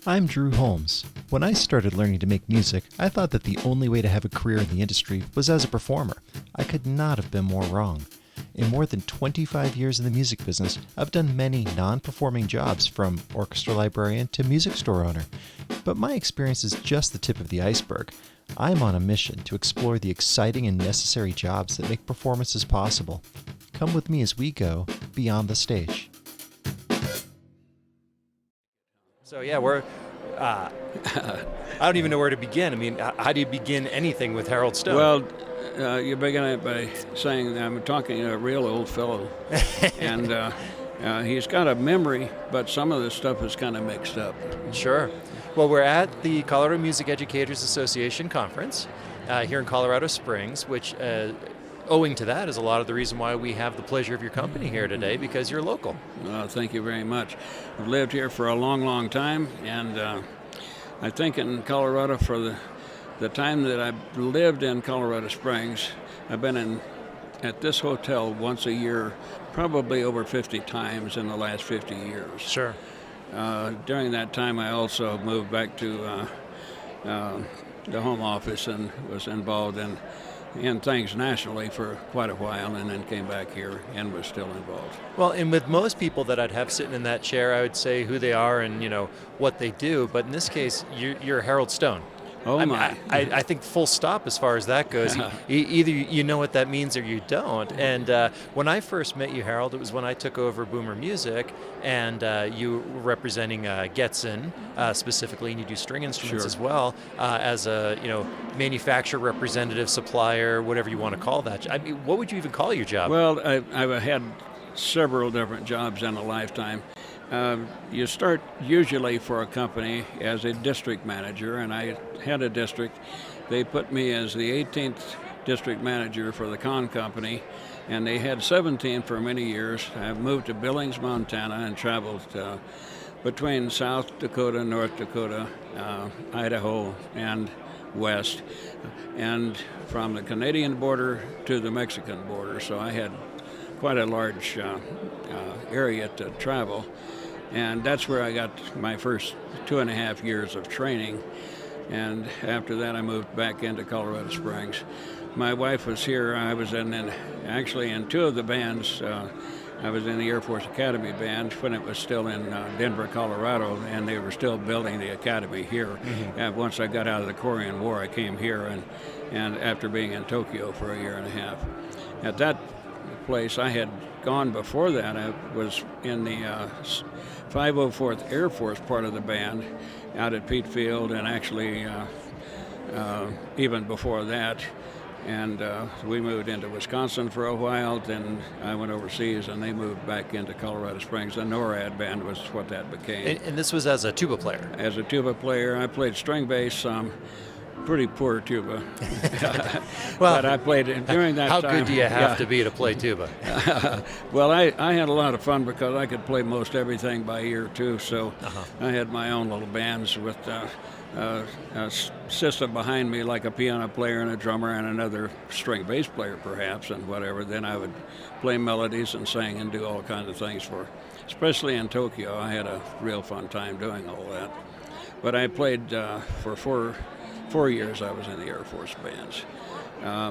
I'm Drew Holmes. When I started learning to make music, I thought that the only way to have a career in the industry was as a performer. I could not have been more wrong. In more than 25 years in the music business, I've done many non-performing jobs, from orchestra librarian to music store owner. But my experience is just the tip of the iceberg. I'm on a mission to explore the exciting and necessary jobs that make performances possible. Come with me as we go beyond the stage. So yeah, we're, I don't even know where to begin. I mean, how do you begin anything with Harold Stone? Well, you begin it by saying that I'm talking to a real old fellow, and he's got a memory, but some of the stuff is kind of mixed up. Sure. Well, we're at the Colorado Music Educators Association Conference here in Colorado Springs, which, owing to that, is a lot of the reason why we have the pleasure of your company here today, because you're local. Thank you very much. I've lived here for a long, long time, and I think in Colorado, for the time that I've lived in Colorado Springs, I've been at this hotel once a year, probably over 50 times in the last 50 years. Sure. During that time, I also moved back to the home office and was involved in things nationally for quite a while, and then came back here and was still involved. Well, and with most people that I'd have sitting in that chair, I would say who they are and, you know, what they do. But in this case, you're Harold Stone. Oh, my. I think full stop as far as that goes. Either you know what that means or you don't. And when I first met you, Harold, it was when I took over Boomer Music, and you were representing Getzen specifically, and you do string instruments as well, as a manufacturer, representative, supplier, whatever you want to call that. I mean, what would you even call your job? Well, I've had several different jobs in a lifetime. You start usually for a company as a district manager, and I had a district. They put me as the 18th district manager for the Con Company, and they had 17 for many years. I moved to Billings, Montana, and traveled between South Dakota, North Dakota, Idaho, and west, and from the Canadian border to the Mexican border. So I had quite a large area to travel. And that's where I got my first 2.5 years of training. And after that, I moved back into Colorado Springs. My wife was here. I was actually in two of the bands. I was in the Air Force Academy band when it was still in Denver, Colorado, and they were still building the academy here. Mm-hmm. And once I got out of the Korean War, I came here, and after being in Tokyo for 1.5 years. At that place, I had gone before that. I was in the 504th Air Force part of the band out at Pete Field, and actually even before that. And we moved into Wisconsin for a while, then I went overseas, and they moved back into Colorado Springs. The NORAD band was what that became. And this was as a tuba player? As a tuba player. I played string bass, pretty poor tuba. Well, but I played it during that how time. How good do you have to be to play tuba? Well, I had a lot of fun because I could play most everything by ear, too. So I had my own little bands with a system behind me, like a piano player and a drummer and another string bass player, perhaps, and whatever. Then I would play melodies and sing and do all kinds of things especially in Tokyo. I had a real fun time doing all that. But I played for 4 years. I was in the Air Force bands.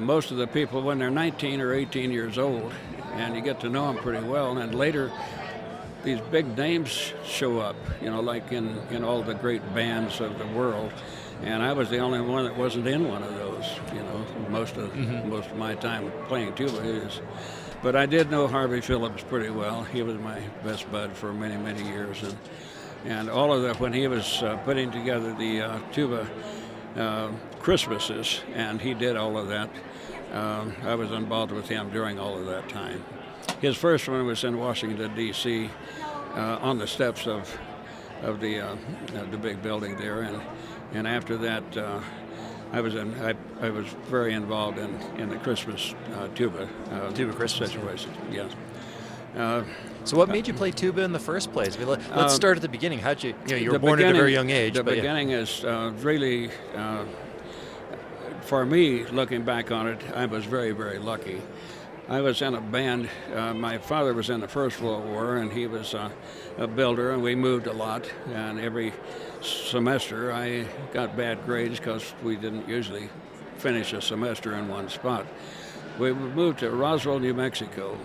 Most of the people, when they're 19 or 18 years old, and you get to know them pretty well, and then later these big names show up, like in all the great bands of the world. And I was the only one that wasn't in one of those, most of my time playing tuba. But I did know Harvey Phillips pretty well. He was my best bud for many, many years. And all of that, when he was putting together the Tuba Christmases, and he did all of that. I was involved with him during all of that time. His first one was in Washington, D.C., on the steps of the big building there, and after that, I was very involved in the Christmas tuba Christmas situation. Yes. So what made you play tuba in the first place? I mean, let's start at the beginning. How'd you were born at a very young age. The beginning is really, for me, looking back on it, I was very, very lucky. I was in a band. My father was in the First World War, and he was a builder, and we moved a lot. And every semester I got bad grades because we didn't usually finish a semester in one spot. We moved to Roswell, New Mexico,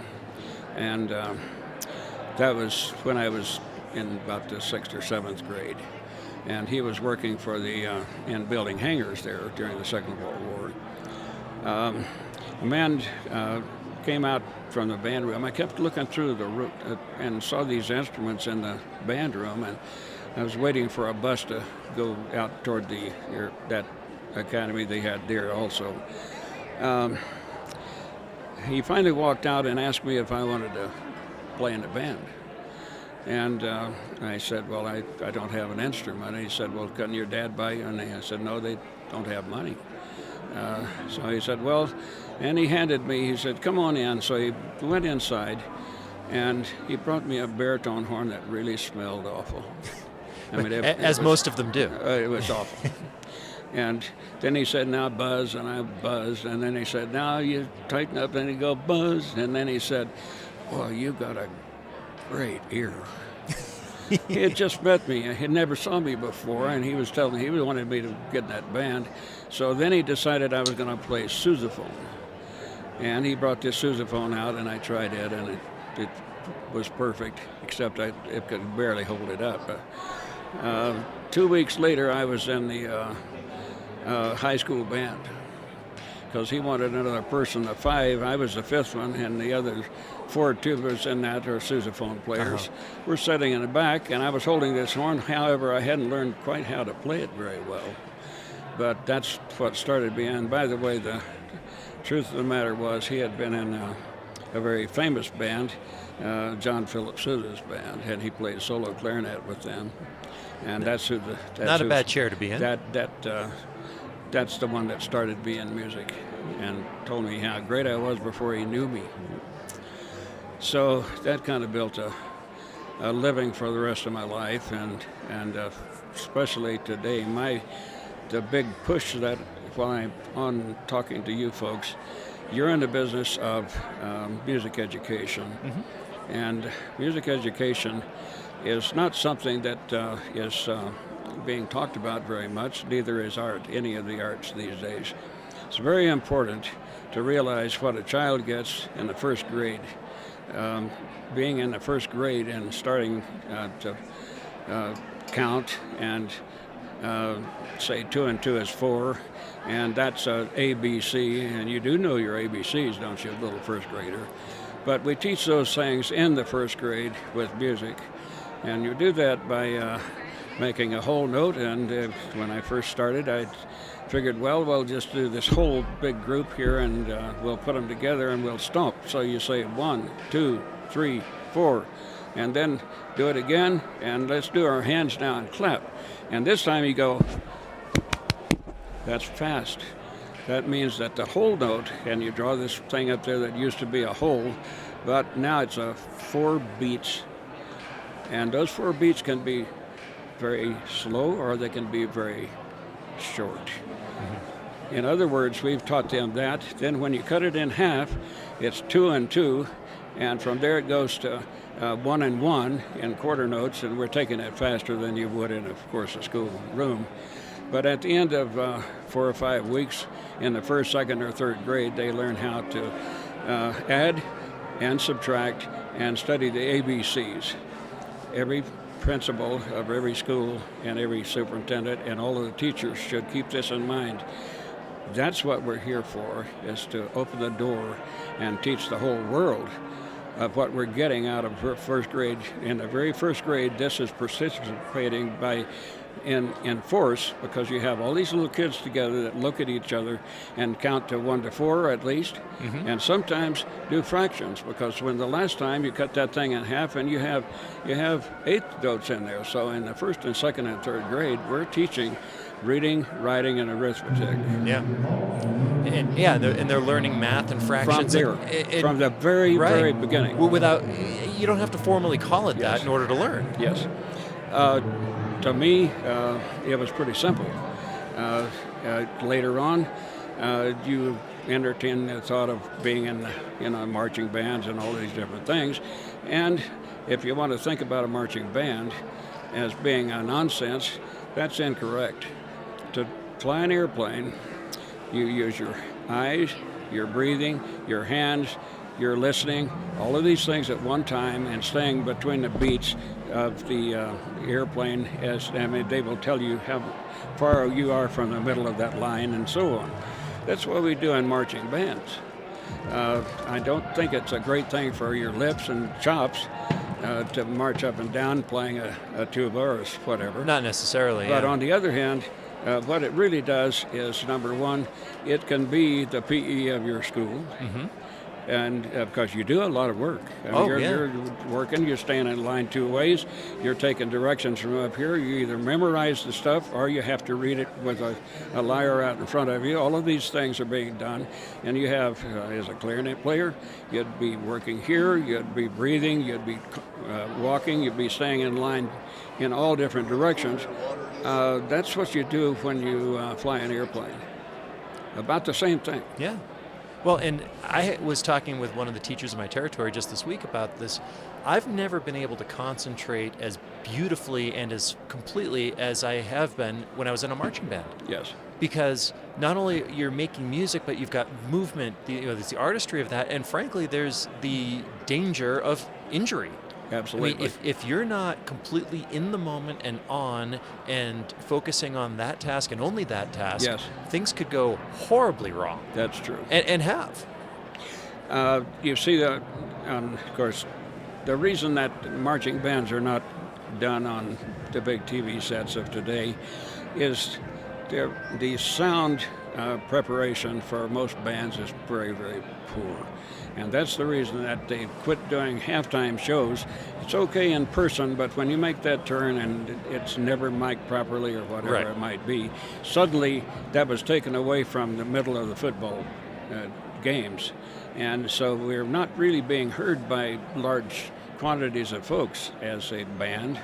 and that was when I was in about the 6th or 7th grade. And he was working for in building hangars there during the Second World War. A man came out from the band room. I kept looking through the room and saw these instruments in the band room, and I was waiting for a bus to go out toward that academy they had there also. He finally walked out and asked me if I wanted to play in the band. And I said, well, I don't have an instrument. And he said, well, couldn't your dad buy you? And I said, no, they don't have money. So he said, well, and he he said, come on in. So he went inside, and he brought me a baritone horn that really smelled awful. I mean, as most of them do. It was awful. And then he said, now buzz, and I buzzed. And then he said, now you tighten up, and he go buzz. And then he said, well, you got a great ear. He had just met me. He never saw me before, and he wanted me to get in that band. So then he decided I was going to play sousaphone. And he brought this sousaphone out, and I tried it, and it was perfect, except it could barely hold it up. 2 weeks later, I was in the high school band, because he wanted another person, a 5. I was the 5th one, and the other 4 tubas in that, or sousaphone players, were sitting in the back, and I was holding this horn. However, I hadn't learned quite how to play it very well. But that's what started me. And by the way, the truth of the matter was he had been in a very famous band, John Philip Sousa's band, and he played solo clarinet with them. And that's who Not a bad chair to be in. That's the one that started me in music and told me how great I was before he knew me. So that kind of built a living for the rest of my life, and especially today, the big push that while I'm on talking to you folks, you're in the business of music education, and music education is not something that is being talked about very much. Neither is art, any of the arts these days. It's very important to realize what a child gets in the first grade. Being in the first grade and starting to count and say 2 and 2 is 4, and that's ABC, and you do know your ABCs, don't you, little first grader? But we teach those things in the first grade with music, and you do that by making a whole note. And when I first started, I figured, well, we'll just do this whole big group here, and we'll put them together and we'll stomp. So you say 1, 2, 3, 4, and then do it again, and let's do our hands now and clap. And this time you go, that's fast. That means that the whole note, and you draw this thing up there that used to be a whole, but now it's 4 beats. And those 4 beats can be very slow, or they can be very short. In other words, we've taught them that. Then when you cut it in half, it's 2 and 2, and from there it goes to 1 and 1 in quarter notes, and we're taking it faster than you would in, of course, a school room. But at the end of 4 or 5 weeks in the 1st, 2nd, or 3rd grade, they learn how to add and subtract and study the ABCs. Every principal of every school and every superintendent and all of the teachers should keep this in mind. That's what we're here for, is to open the door and teach the whole world of what we're getting out of first grade. In the very first grade, this is participating in force, because you have all these little kids together that look at each other and count to 1 to 4 at least, and sometimes do fractions, because when the last time you cut that thing in half, and you have 8 notes in there. So in the 1st and 2nd and 3rd grade, we're teaching reading, writing, and arithmetic. Yeah. And they're learning math and fractions. From the very, very beginning. Well, you don't have to formally call it that in order to learn. Yes. To me, it was pretty simple. Later on, you entertain the thought of being in, marching bands and all these different things. And if you want to think about a marching band as being a nonsense, that's incorrect. To fly an airplane, you use your eyes, your breathing, your hands, your listening, all of these things at one time, and staying between the beats of the airplane. They will tell you how far you are from the middle of that line and so on. That's what we do in marching bands. I don't think it's a great thing for your lips and chops to march up and down playing a tuba or whatever. Not necessarily. But yeah. on the other hand, what it really does is, number one, it can be the PE of your school. Mm-hmm. And because you do a lot of work. You're working, you're staying in line two ways, you're taking directions from up here, you either memorize the stuff or you have to read it with a lyre out in front of you. All of these things are being done. And you have, as a clarinet player, you'd be working here, you'd be breathing, you'd be walking, you'd be staying in line in all different directions. That's what you do when you fly an airplane. About the same thing. Yeah. Well, and I was talking with one of the teachers in my territory just this week about this. I've never been able to concentrate as beautifully and as completely as I have been when I was in a marching band. Yes. Because not only you're making music, but you've got movement, there's the artistry of that, and frankly, there's the danger of injury. Absolutely. I mean, if you're not completely in the moment and on and focusing on that task and only that task, yes, things could go horribly wrong. That's true. And have. You see that, of course, the reason that marching bands are not done on the big TV sets of today is the sound preparation for most bands is very, very poor. And that's the reason that they quit doing halftime shows. It's okay in person, but when you make that turn and it's never mic'd properly or whatever right. it might be, suddenly that was taken away from the middle of the football games. And so we're not really being heard by large quantities of folks as a band.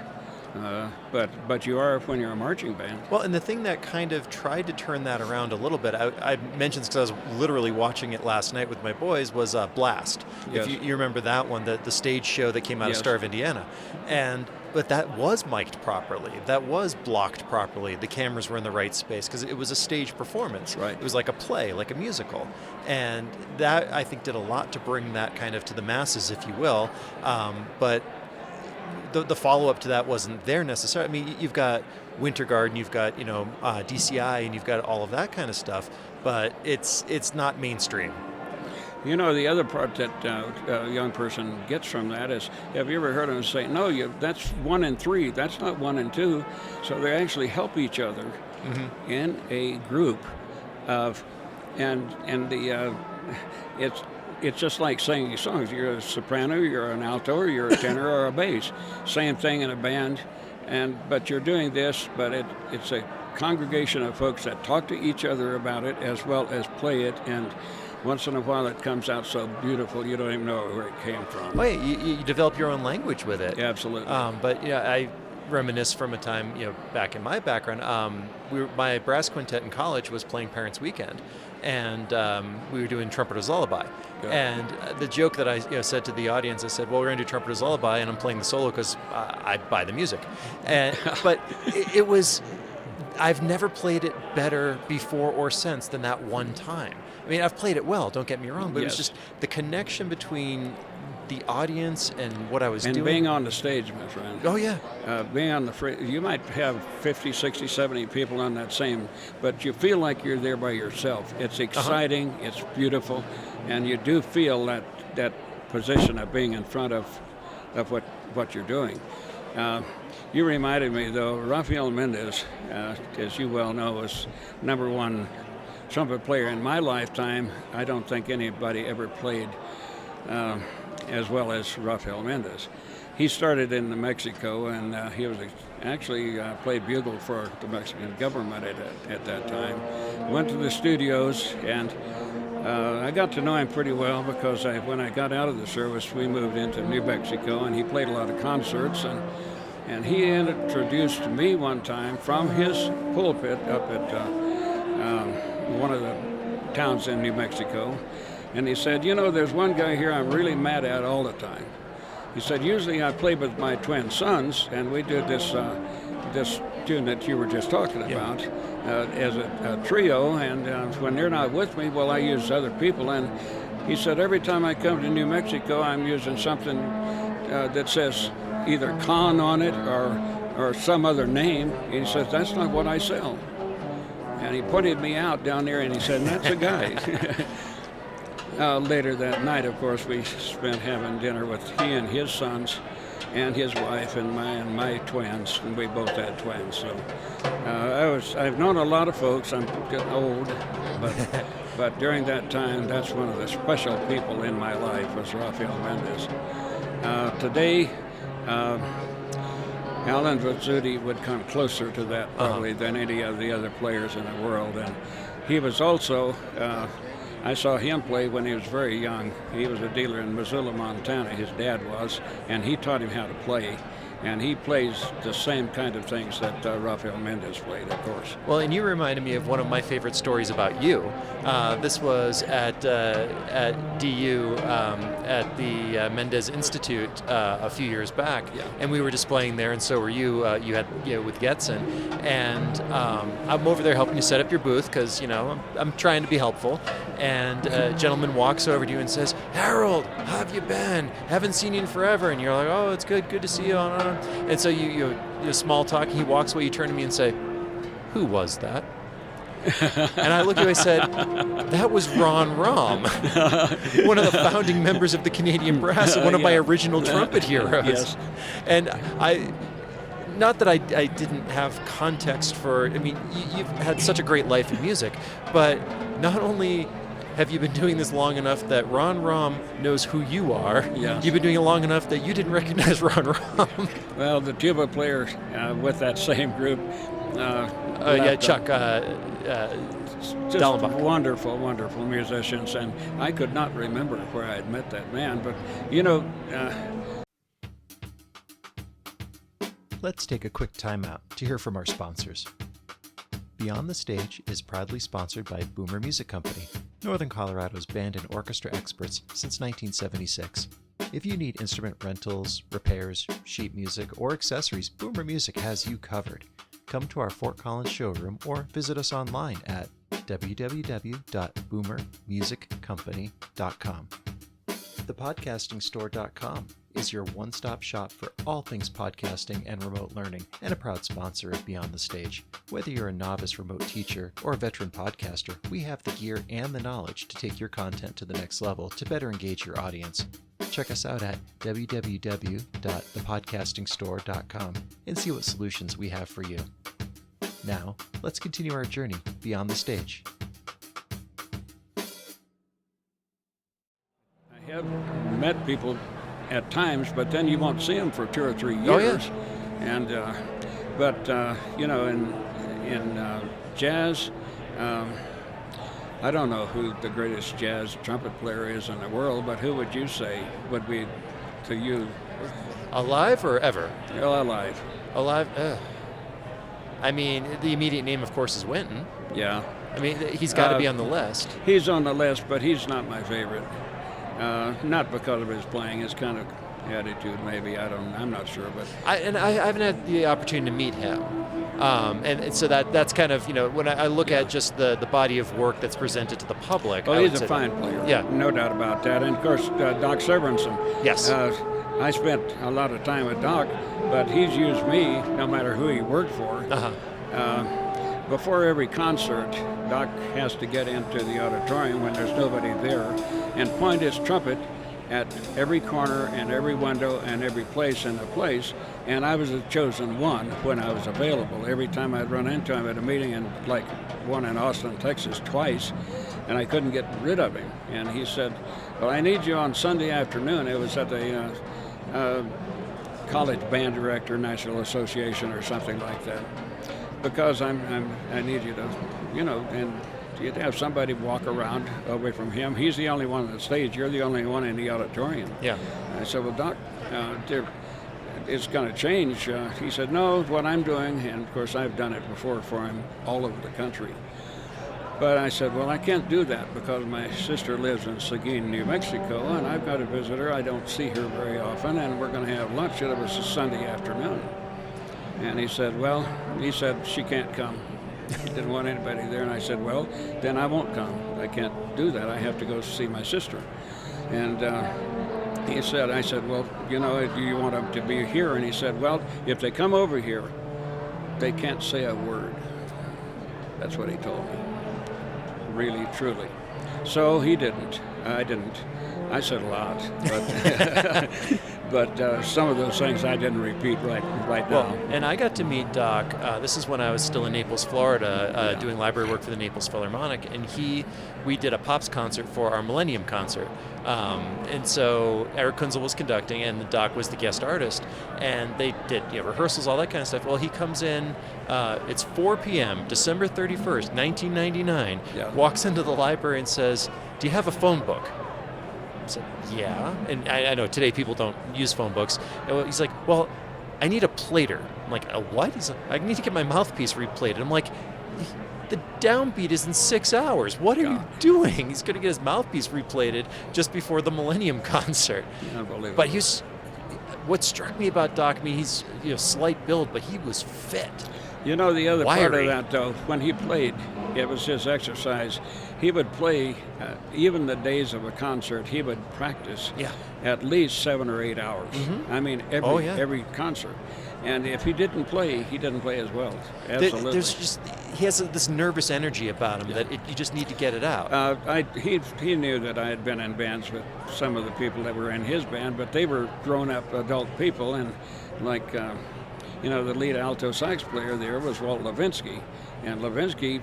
But you are when you're a marching band. Well, and the thing that kind of tried to turn that around a little bit, I mentioned this because I was literally watching it last night with my boys, was Blast. Yes. If you remember that one, the stage show that came out yes. of Star of Indiana. But that was mic'd properly. That was blocked properly. The cameras were in the right space because it was a stage performance. Right. It was like a play, like a musical. And that, I think, did a lot to bring that kind of to the masses, if you will. But the follow-up to that wasn't there necessarily. I mean, you've got Winter Garden, you've got DCI, and you've got all of that kind of stuff, but it's not mainstream. The other part that a young person gets from that is, have you ever heard them say, no, that's 1 and 3, that's not 1 and 2. So they actually help each other mm-hmm. in a group of, it's just like singing songs. You're a soprano, you're an alto, or you're a tenor or a bass. Same thing in a band, but you're doing this, but it's a congregation of folks that talk to each other about it as well as play it, and once in a while it comes out so beautiful you don't even know where it came from. Oh, yeah, you develop your own language with it. Absolutely. But I reminisce from a time, back in my background. My brass quintet in college was playing Parents' Weekend, and we were doing Trumpeter's Lullaby. Yeah. And the joke that I said to the audience, I said, well, we're going to do Trumpeter's Lullaby, and I'm playing the solo because I buy the music. But it was, I've never played it better before or since than that one time. I mean, I've played it well, don't get me wrong, but yes. It was just the connection between the audience and what I was doing. And being on the stage, my friend. Oh, yeah. Being on you might have 50, 60, 70 people on that same, but you feel like you're there by yourself. It's exciting, uh-huh. It's beautiful, and you do feel that position of being in front of what you're doing. You reminded me, though, Rafael Mendez, as you well know, was #1 trumpet player in my lifetime. I don't think anybody ever played as well as Rafael Mendez. He started in New Mexico, and he was actually played bugle for the Mexican government at that time. Went to the studios, and I got to know him pretty well because when I got out of the service, we moved into New Mexico, and he played a lot of concerts, and he introduced me one time from his pulpit up at one of the towns in New Mexico. And he said, you know, there's one guy here I'm really mad at all the time. He said, usually I play with my twin sons, and we did this tune that you were just talking about as a trio, and when they're not with me, well, I use other people. And he said, every time I come to New Mexico, I'm using something that says either con on it or some other name. He says, that's not what I sell. And he pointed me out down there, and he said, that's a guy. Later that night, of course, we spent having dinner with he and his sons and his wife and my twins, and we both had twins. So I've known a lot of folks. I'm getting old, but during that time, that's one of the special people in my life was Rafael Mendez. Today, Alan Vizzuti would come closer to that probably than any of the other players in the world, and he was also. I saw him play when he was very young. He was a dealer in Missoula, Montana, his dad was, and he taught him how to play. And he plays the same kind of things that Rafael Mendez played, of course. Well, and you reminded me of one of my favorite stories about you. This was at DU at the Mendez Institute a few years back, and we were just playing there, and so were you. You had with Getson, and I'm over there helping you set up your booth because I'm trying to be helpful. And a gentleman walks over to you and says, "Harold, how have you been? Haven't seen you in forever." And you're like, "Oh, it's good to see you." And so you small talk. He walks away. You turn to me and say, "Who was that?" And I looked at him and I said, "That was Romm, one of the founding members of the Canadian Brass, one of my original trumpet heroes." Yes. And not that I didn't have context for. I mean, you've had such a great life in music, but not only have you been doing this long enough that Romm knows who you are? Yes. You've been doing it long enough that you didn't recognize Romm. Well, the tuba player with that same group. Chuck just Dallenbach. Wonderful musicians, and I could not remember where I had met that man, but Let's take a quick timeout to hear from our sponsors. Beyond the Stage is proudly sponsored by Boomer Music Company, Northern Colorado's band and orchestra experts since 1976. If you need instrument rentals, repairs, sheet music, or accessories, Boomer Music has you covered. Come to our Fort Collins showroom or visit us online at www.boomermusiccompany.com. Thepodcastingstore.com is your one-stop shop for all things podcasting and remote learning, and a proud sponsor of Beyond the Stage. Whether you're a novice remote teacher or a veteran podcaster, we have the gear and the knowledge to take your content to the next level to better engage your audience. Check us out at www.thepodcastingstore.com and see what solutions we have for you. Now, let's continue our journey beyond the stage. I have met people at times, but then you won't see them for 2 or 3 years. Oh, yeah. And in jazz, I don't know who the greatest jazz trumpet player is in the world, but who would you say would be to you? Alive or ever? Alive. Alive. I mean, the immediate name, of course, is Wynton. Yeah. I mean, he's got to be on the list. He's on the list, but he's not my favorite. Not because of his playing, his kind of attitude, maybe. I'm not sure, but I haven't had the opportunity to meet him, and so that's kind of when I look at just the body of work that's presented to the public. Well, he's a fine player. Yeah, no doubt about that. And of course, Doc Severinsen. Yes. I spent a lot of time with Doc, but he's used me no matter who he worked for. Before every concert, Doc has to get into the auditorium when there's nobody there and point his trumpet at every corner and every window and every place in the place. And I was the chosen one when I was available. Every time I'd run into him at a meeting, and like one in Austin, Texas, twice, and I couldn't get rid of him. And he said, "Well, I need you on Sunday afternoon." It was at the College Band Director National Association or something like that. Because I need you to, and you'd have somebody walk around away from him. He's the only one on the stage. You're the only one in the auditorium. Yeah. I said, "Well, Doc, it's going to change." He said, "No, what I'm doing," and of course I've done it before for him all over the country. But I said, well, I can't do that because my sister lives in Seguin, New Mexico, and I've got to visit her. I don't see her very often, and we're going to have lunch. It was a Sunday afternoon. And he said, she can't come. He didn't want anybody there. And I said, well, then I won't come. I can't do that. I have to go see my sister. And I said, well, do you want them to be here? And he said, well, if they come over here, they can't say a word. That's what he told me. Really, truly. So he didn't. I didn't. I said a lot, but some of those things I didn't repeat right now. Well, and I got to meet Doc. This is when I was still in Naples, Florida, doing library work for the Naples Philharmonic, and we did a Pops concert for our Millennium concert. And so Eric Kunzel was conducting, and the Doc was the guest artist, and they did rehearsals, all that kind of stuff. Well, he comes in. It's 4 p.m., December 31st, 1999. Yeah. Walks into the library and says, "Do you have a phone book?" I said, yeah. And I know today people don't use phone books. And he's like, well, I need a plater. I'm like, a what? He's like, I need to get my mouthpiece replated. I'm like, the downbeat is in 6 hours. What are you doing? He's going to get his mouthpiece replated just before the Millennium concert. Unbelievable. But what struck me about Doc, I mean, he's slight build, but he was fit. The other Wiry. part of that, though, when he played, it was his exercise. He would play, even the days of a concert, he would practice at least 7 or 8 hours. Mm-hmm. I mean, every concert. And if he didn't play as well. Absolutely. He has this nervous energy about him that you just need to get it out. He knew that I had been in bands with some of the people that were in his band, but they were grown-up adult people, and like... the lead alto sax player there was Walt Levinsky, and Levinsky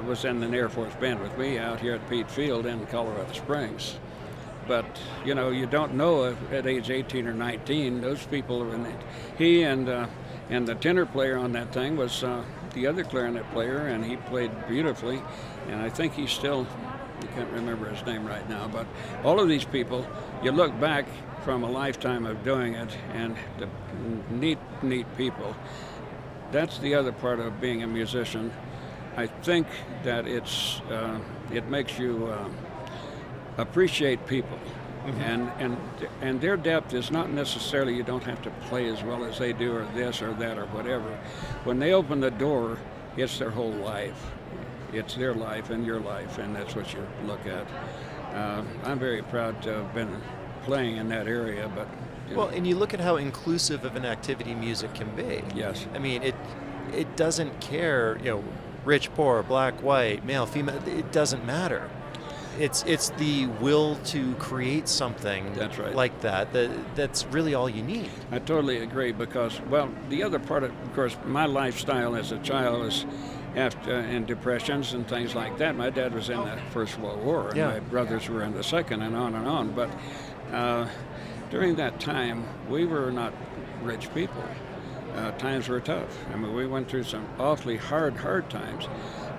was in an Air Force band with me out here at Pete Field in Colorado Springs. But, you don't know at age 18 or 19, those people are in it. He and the tenor player on that thing was the other clarinet player, and he played beautifully, and I think he's still, I can't remember his name right now, but all of these people, you look back from a lifetime of doing it, and the neat people. That's the other part of being a musician. I think that it makes you appreciate people, mm-hmm. and their depth is not necessarily you don't have to play as well as they do, or this or that or whatever. When they open the door, it's their whole life. It's their life and your life, and that's what you look at. I'm very proud to have been playing in that area, but and you look at how inclusive of an activity music can be. Yes. I mean, it doesn't care, rich, poor, black, white, male, female. It doesn't matter. It's the will to create something like that's really all you need. I totally agree, because the other part of course, my lifestyle as a child was in depressions and things like that. My dad was in the First World War, and my brothers were in the Second, and on. But during that time, we were not rich people. Times were tough. I mean, we went through some awfully hard times.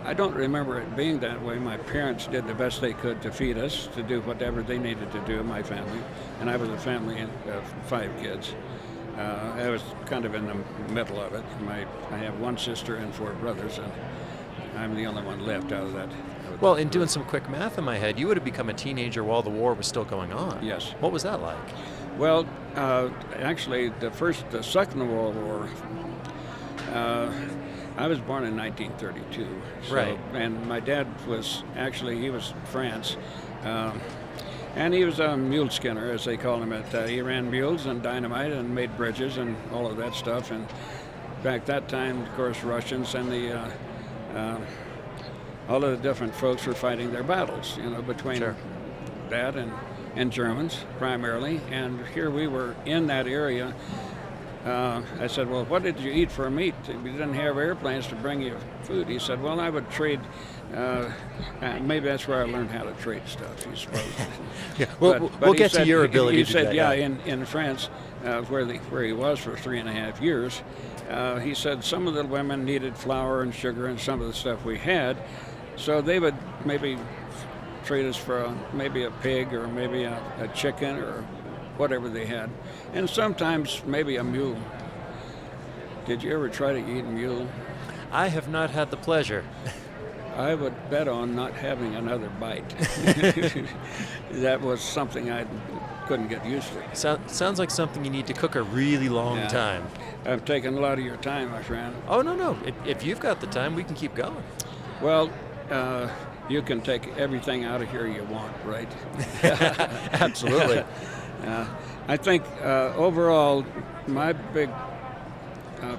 I don't remember it being that way. My parents did the best they could to feed us, to do whatever they needed to do, my family. And I was a family of 5 kids. I was kind of in the middle of it. I have 1 sister and 4 brothers, and I'm the only one left out of that. Well, in doing some quick math in my head, you would have become a teenager while the war was still going on. Yes. What was that like? Well, actually, the Second World War, I was born in 1932. So, right. And my dad was he was in France. And he was a muleskinner, as they called him. He ran mules and dynamite and made bridges and all of that stuff. And back that time, of course, Russians and all of the different folks were fighting their battles, between that and Germans primarily. And here we were in that area. I said, well, what did you eat for meat? We didn't have airplanes to bring you food. He said, well, I would trade. Maybe that's where I learned how to trade stuff, you suppose. But we'll get to your ability he to said, do that. In France, where he was for 3.5 years, he said some of the women needed flour and sugar and some of the stuff we had, so they would maybe trade us for maybe a pig or maybe a chicken or whatever they had, and sometimes maybe a mule. Did you ever try to eat a mule? I have not had the pleasure. I would bet on not having another bite. That was something I couldn't get used to. Sounds like something you need to cook a really long time. I've taken a lot of your time, my friend. Oh, no. If you've got the time, we can keep going. Well, you can take everything out of here you want, right? Absolutely. I think overall, my big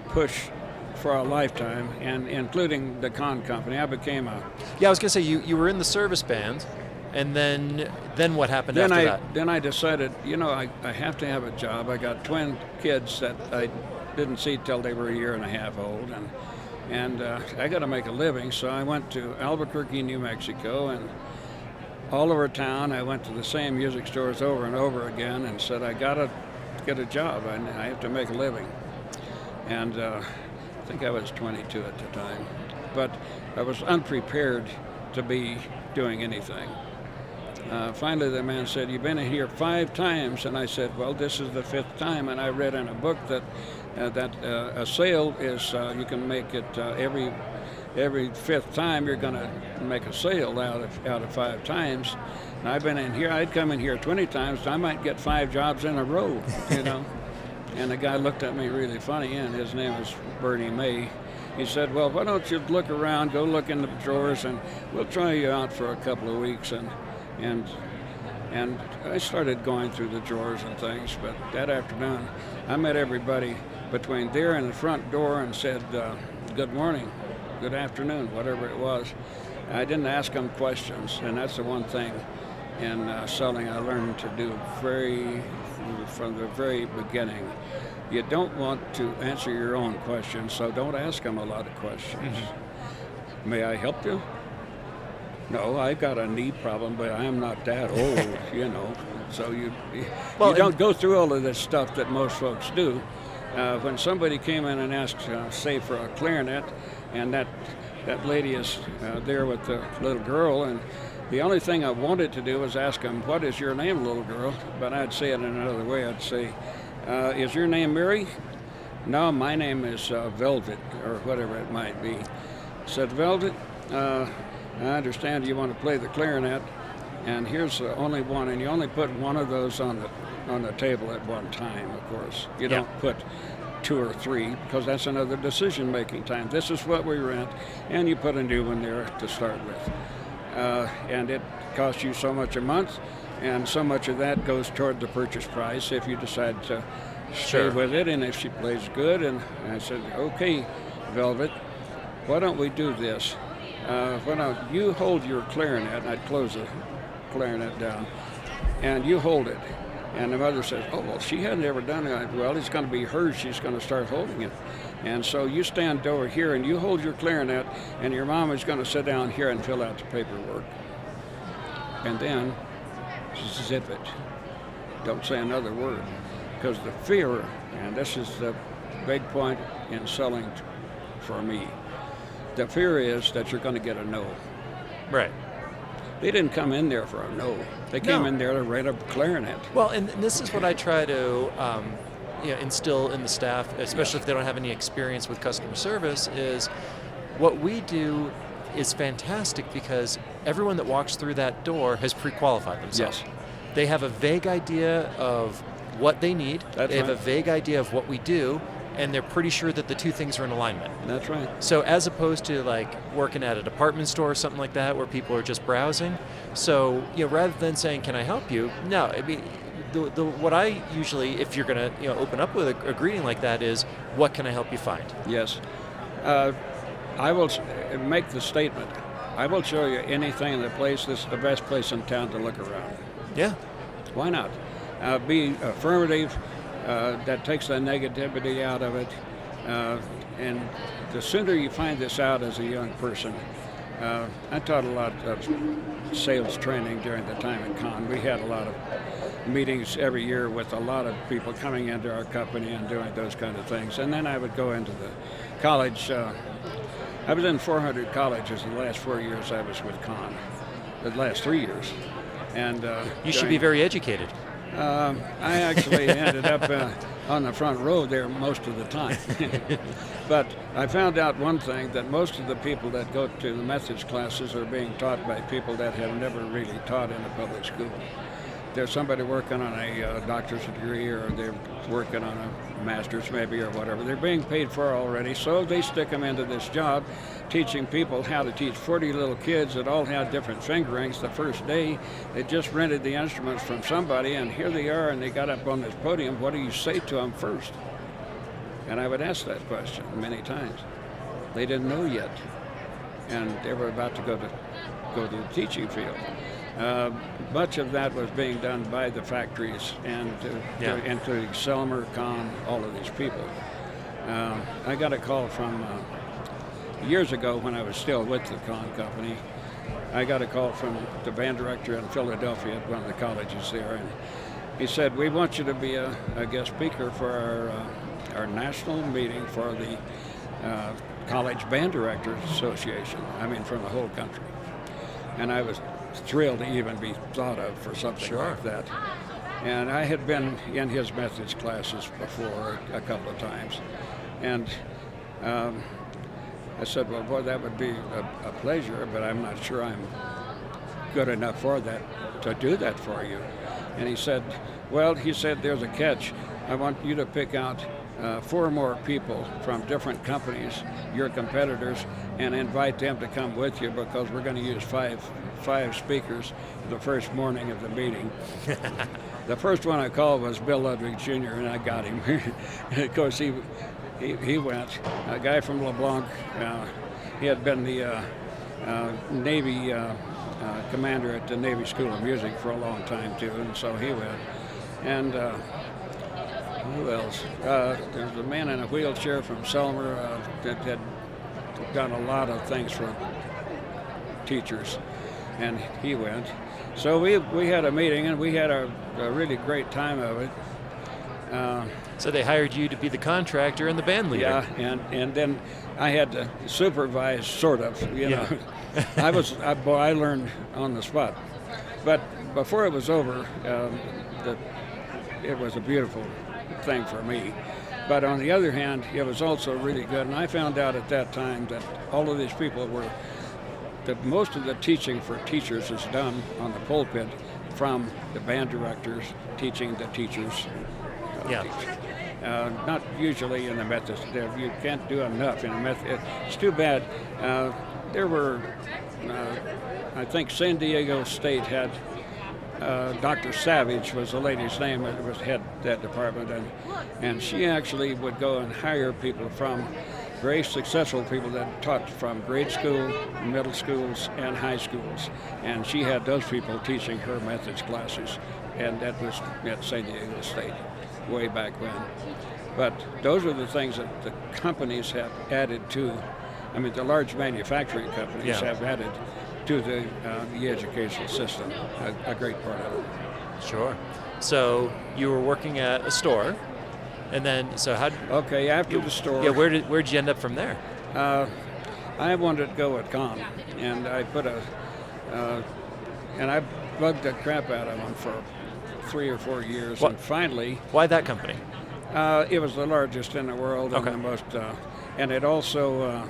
push for a lifetime, and including the con company, I became a... Yeah, I was going to say, you were in the service band, and then what happened after that? Then I decided, I have to have a job. I got twin kids that I didn't see till they were a year and a half old, and I got to make a living, so I went to Albuquerque, New Mexico, and all over town I went to the same music stores over and over again and said, I got to get a job. I have to make a living. And I think I was 22 at the time, but I was unprepared to be doing anything. Finally, the man said, "You've been in here 5 times," and I said, "Well, this is the 5th time." And I read in a book that a sale is you can make it every 5th time you're going to make a sale out of 5 times. And I've been in here. I'd come in here 20 times. I might get 5 jobs in a row, And the guy looked at me really funny, and his name was Bernie May. He said, "Well, why don't you look around, go look in the drawers, and we'll try you out for a couple of weeks." And I started going through the drawers and things, but that afternoon I met everybody between there and the front door and said, "Good morning, good afternoon," whatever it was. I didn't ask them questions, and that's the one thing in selling I learned to do from the very beginning. You don't want to answer your own questions, so don't ask them a lot of questions. Mm-hmm. "May I help you?" "No, I've got a knee problem, but I am not that old, So you don't go through all of this stuff that most folks do. When somebody came in and asked, say, for a clarinet, and that lady is there with the little girl, and the only thing I wanted to do was ask them, "What is your name, little girl?" But I'd say it in another way. I'd say, "Is your name Mary?" "No, my name is Velvet," or whatever it might be. I said, "Velvet, I understand you want to play the clarinet, and here's the only one, and you only put one of those on the table at one time, of course. You don't put 2 or 3, because that's another decision-making time. This is what we rent, and you put a new one there to start with. And it costs you so much a month, and so much of that goes toward the purchase price if you decide to stay with it, and if she plays good." And I said, "Okay, Velvet, why don't we do this? Why don't you hold your clarinet," and I'd close the clarinet down, "and you hold it." And the mother says, "Oh, well, she hadn't ever done it." "Well, it's going to be hers. She's going to start holding it. And so you stand over here and you hold your clarinet, and your mom is going to sit down here and fill out the paperwork. And then zip it. Don't say another word." Because the fear, and this is the big point in selling for me, the fear is that you're going to get a no. Right. They didn't come in there for a no. They came in there to rent a clarinet. Well, and this is what I try to instill in the staff, especially if they don't have any experience with customer service, is what we do is fantastic because everyone that walks through that door has pre-qualified themselves. Yes. They have a vague idea of what they need. They have a vague idea of what we do, and they're pretty sure that the 2 things are in alignment. That's right. So as opposed to like working at a department store or something like that where people are just browsing, so rather than saying, "Can I help you?" No, I mean, what I usually, if you're going to open up with a greeting like that, is, "What can I help you find?" Yes. I will make the statement, "I will show you anything in the place. This is the best place in town to look around." Yeah. Why not? Be affirmative. That takes the negativity out of it. And the sooner you find this out as a young person, I taught a lot of sales training during the time at Con. We had a lot of meetings every year with a lot of people coming into our company and doing those kind of things. And then I would go into the college. I was in 400 colleges the last 4 years I was with Con, the last 3 years. And you should be very educated. I actually ended up on the front row there most of the time. But I found out one thing, that most of the people that go to the methods classes are being taught by people that have never really taught in a public school. There's somebody working on a doctor's degree, or they're working on a master's maybe, or whatever. They're being paid for already, so they stick them into this job, teaching people how to teach 40 little kids that all had different fingerings. The first day, they just rented the instruments from somebody, and here they are, and they got up on this podium. What do you say to them first? And I would ask that question many times. They didn't know yet, and they were about to go to the teaching field. Much of that was being done by the factories, and including Selmer, Kahn, all of these people. I got a call from years ago when I was still with the Kahn Company. I got a call from the band director in Philadelphia at one of the colleges there, and he said, "We want you to be a guest speaker for our national meeting for the College Band Directors Association. I mean, from the whole country." And I was thrilled to even be thought of for something like that. And I had been in his methods classes before a couple of times. And I said, "Well, boy, that would be a pleasure, but I'm not sure I'm good enough for that, to do that for you." And he said, "Well," he said, "there's a catch. I want you to pick out 4 more people from different companies, your competitors, and invite them to come with you, because we're going to use five speakers the first morning of the meeting." The first one I called was Bill Ludwig Jr., and I got him. Of course, he went. A guy from LeBlanc. He had been the Navy commander at the Navy School of Music for a long time, too, and so he went. And who else? There's a man in a wheelchair from Selmer that had done a lot of things for teachers, and he went. So we had a meeting, and we had a really great time of it. So they hired you to be the contractor and the band leader. Yeah, and then I had to supervise, sort of, you know. I learned on the spot. But before it was over, it was a beautiful thing for me. But on the other hand, it was also really good. And I found out at that time that all of these people that most of the teaching for teachers is done on the pulpit from the band directors teaching the teachers. Not usually in the Methodist. You can't do enough in the Methodist. It's too bad. There were, I think San Diego State had Dr. Savage was the lady's name that was head that department, and she actually would go and hire people from very successful people that taught from grade school, middle schools, and high schools, and she had those people teaching her methods classes, and that was at San Diego State way back when. But those are the things that the companies have added to. I mean, the large manufacturing companies have added to the educational system, a great part of it. Sure. So you were working at a store, and then after the store. Yeah, where'd you end up from there? I wanted to go at Kahn, and I put and I bugged the crap out of them for 3 or 4 years, and finally. Why that company? It was the largest in the world, and the most, and it also.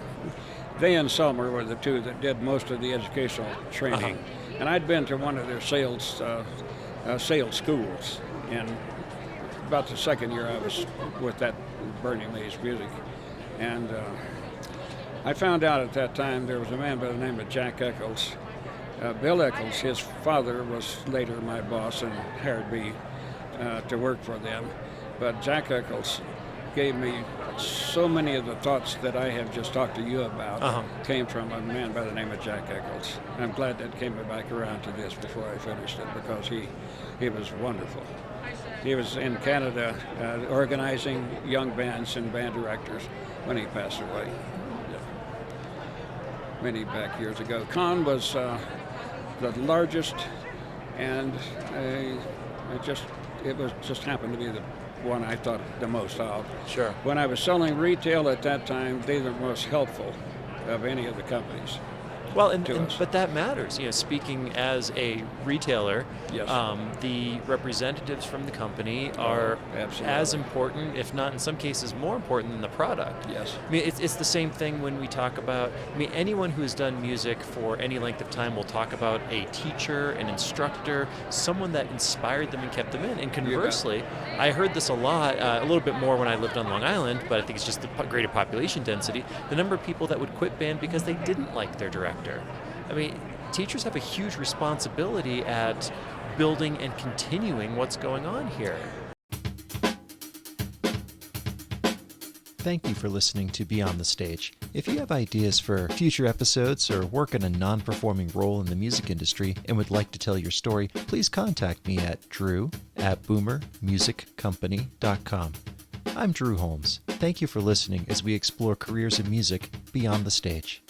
They and Selmer were the two that did most of the educational training. And I'd been to one of their sales schools, and about the second year I was with that Bernie Mays music. And I found out at that time there was a man by the name of Jack Eccles. Bill Eccles, his father, was later my boss and hired me to work for them. But Jack Eccles gave me so many of the thoughts that I have just talked to you about came from a man by the name of Jack Eccles. I'm glad that came back around to this before I finished it, because he was wonderful. He was in Canada organizing young bands and band directors when he passed away many back years ago. Kahn was the largest, and it just happened to be the one I thought the most of. Sure. When I was selling retail at that time, they were the most helpful of any of the companies. Well, to us. but that matters. Speaking as a retailer, Yes. The representatives from the company are absolutely. as important, if not in some cases more important than the product. Yes. I mean, it's the same thing when we talk about, anyone who has done music for any length of time will talk about a teacher, an instructor, someone that inspired them and kept them in. And conversely, I heard this a lot, a little bit more when I lived on Long Island, but I think it's just the greater population density, the number of people that would quit band because they didn't like their director. Teachers have a huge responsibility at building and continuing what's going on here. Thank you for listening to Beyond the Stage. If you have ideas for future episodes or work in a non-performing role in the music industry and would like to tell your story, please contact me at drew@boomermusiccompany.com. I'm Drew Holmes. Thank you for listening as we explore careers in music beyond the stage.